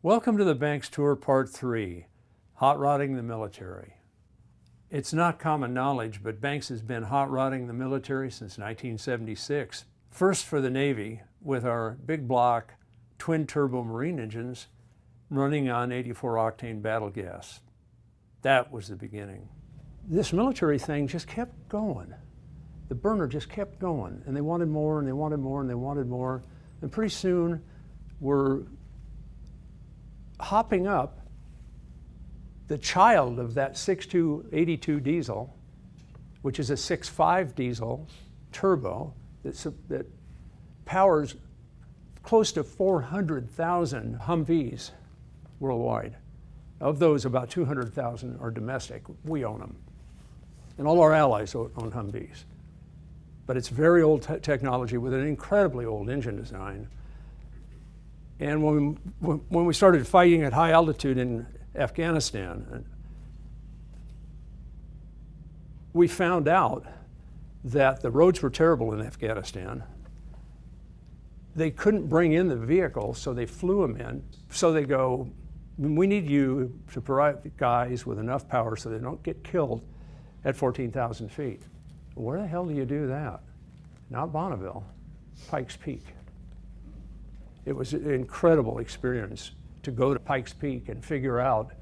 Welcome to the Banks Tour Part 3, Hot Rodding the Military. It's not common knowledge, but Banks has been hot rodding the military since 1976. First for the Navy with our big block twin turbo marine engines running on 84 octane battle gas. That was the beginning. This military thing just kept going. The burner just kept going, and they wanted more and they wanted more and they wanted more. And pretty soon we're hopping up the child of that 6.2 82 diesel, which is a 6.5 diesel turbo that powers close to 400,000 Humvees worldwide. Of those, about 200,000 are domestic. We own them. And all our allies own Humvees. But it's very old technology with an incredibly old engine design. And when we started fighting at high altitude in Afghanistan, we found out that the roads were terrible in Afghanistan. They couldn't bring in the vehicles, so they flew them in. So they go, we need you to provide guys with enough power so they don't get killed at 14,000 feet. Where the hell do you do that? Not Bonneville, Pikes Peak. It was an incredible experience to go to Pikes Peak and figure out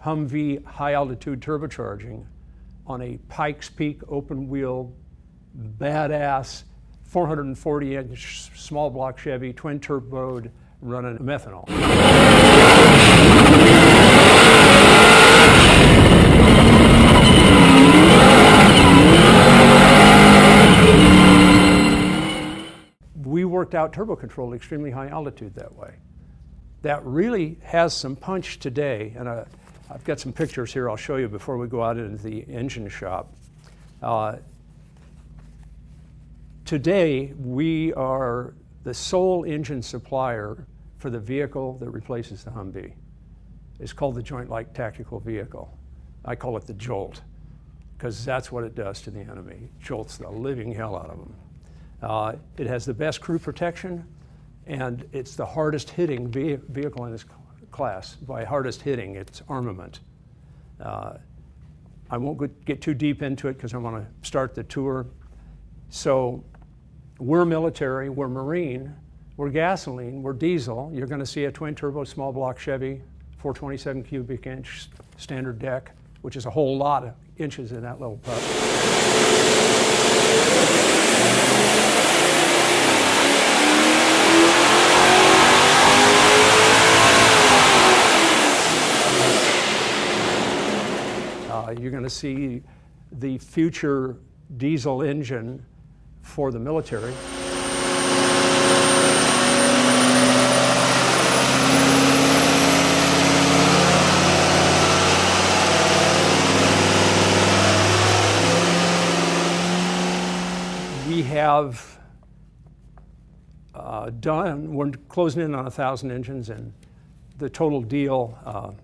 Humvee high altitude turbocharging on a Pikes Peak open wheel, badass 440-inch small block Chevy, twin turboed, running methanol. We worked out turbo control at extremely high altitude that way. That really has some punch today, and I've got some pictures here I'll show you before we go out into the engine shop. Today, we are the sole engine supplier for the vehicle that replaces the Humvee. It's called the Joint Light Tactical Vehicle. I call it the Jolt, because that's what it does to the enemy. It jolts the living hell out of them. It has the best crew protection, and it's the hardest hitting vehicle in its class. By hardest hitting, it's armament. I won't get too deep into it because I want to start the tour. So we're military, we're Marine, we're gasoline, we're diesel. You're going to see a twin turbo small block Chevy, 427 cubic inch standard deck, which is a whole lot of inches in that little pup. You're going to see the future diesel engine for the military. We have we're closing in on 1,000 engines, and the total deal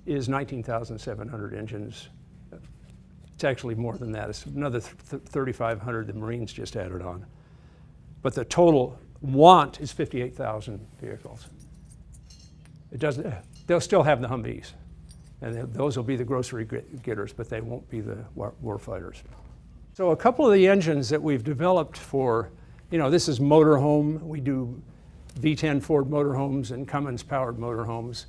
is 19,700 engines. It's actually more than that. It's another 3,500 the Marines just added on. But the total want is 58,000 vehicles. They'll still have the Humvees, and those will be the grocery getters, but they won't be the war fighters. So a couple of the engines that we've developed for, this is motorhome. We do V10 Ford motorhomes and Cummins powered motorhomes.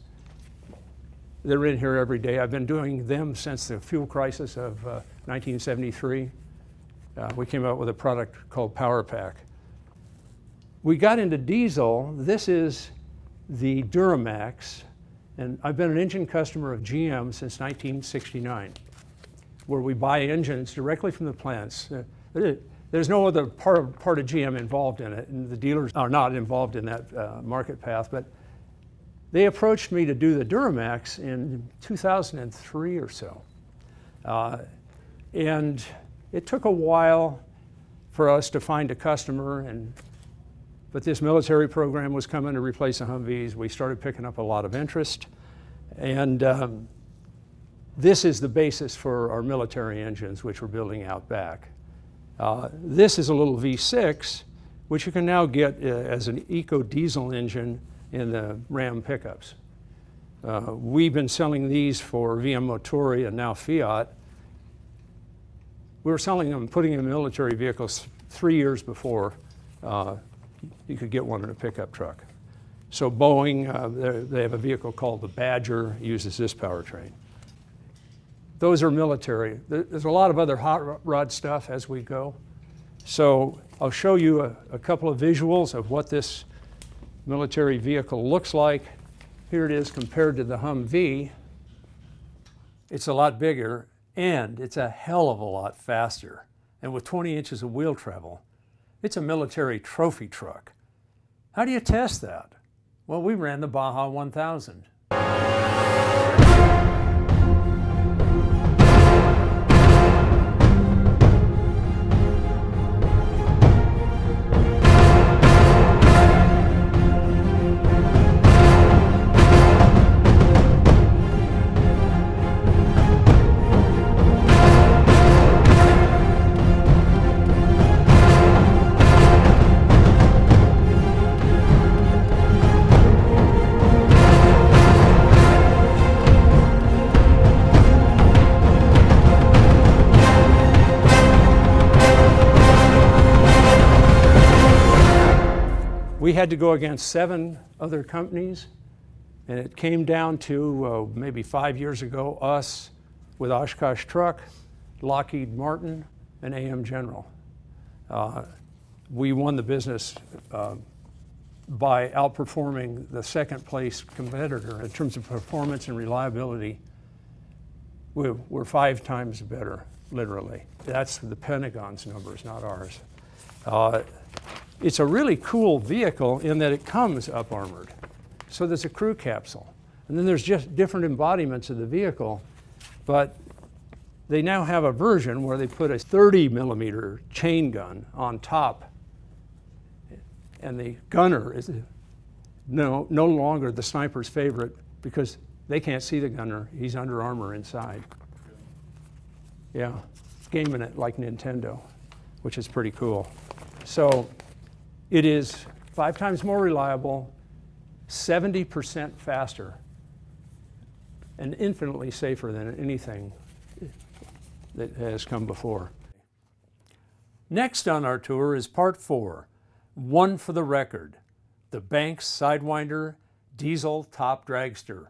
They're in here every day. I've been doing them since the fuel crisis of 1973. We came out with a product called Power Pack. We got into diesel. This is the Duramax, and I've been an engine customer of GM since 1969, where we buy engines directly from the plants. There's no other part of GM involved in it, and the dealers are not involved in that market path. But they approached me to do the Duramax in 2003 or so. And it took a while for us to find a customer, but this military program was coming to replace the Humvees. We started picking up a lot of interest. And this is the basis for our military engines, which we're building out back. This is a little V6, which you can now get as an eco diesel engine in the Ram pickups. We've been selling these for VM Motori and now Fiat. We were selling them, putting them in military vehicles 3 years before you could get one in a pickup truck. So Boeing, they have a vehicle called the Badger, uses this powertrain. Those are military. There's a lot of other hot rod stuff as we go. So I'll show you a couple of visuals of what this military vehicle looks like. Here it is compared to the Humvee. It's a lot bigger and it's a hell of a lot faster. And with 20 inches of wheel travel, it's a military trophy truck. How do you test that? Well, we ran the Baja 1000. We had to go against 7 other companies, and it came down to maybe 5 years ago, us with Oshkosh Truck, Lockheed Martin, and AM General. We won the business by outperforming the second place competitor in terms of performance and reliability. We're 5 times better, literally. That's the Pentagon's numbers, not ours. It's a really cool vehicle in that it comes up armored. So there's a crew capsule. And then there's just different embodiments of the vehicle, but they now have a version where they put a 30 millimeter chain gun on top. And the gunner is no longer the sniper's favorite because they can't see the gunner. He's under armor inside. Yeah, gaming it like Nintendo, which is pretty cool. So it is 5 times more reliable, 70% faster, and infinitely safer than anything that has come before. Next on our tour is part 4, one for the record, the Banks Sidewinder Diesel Top Dragster.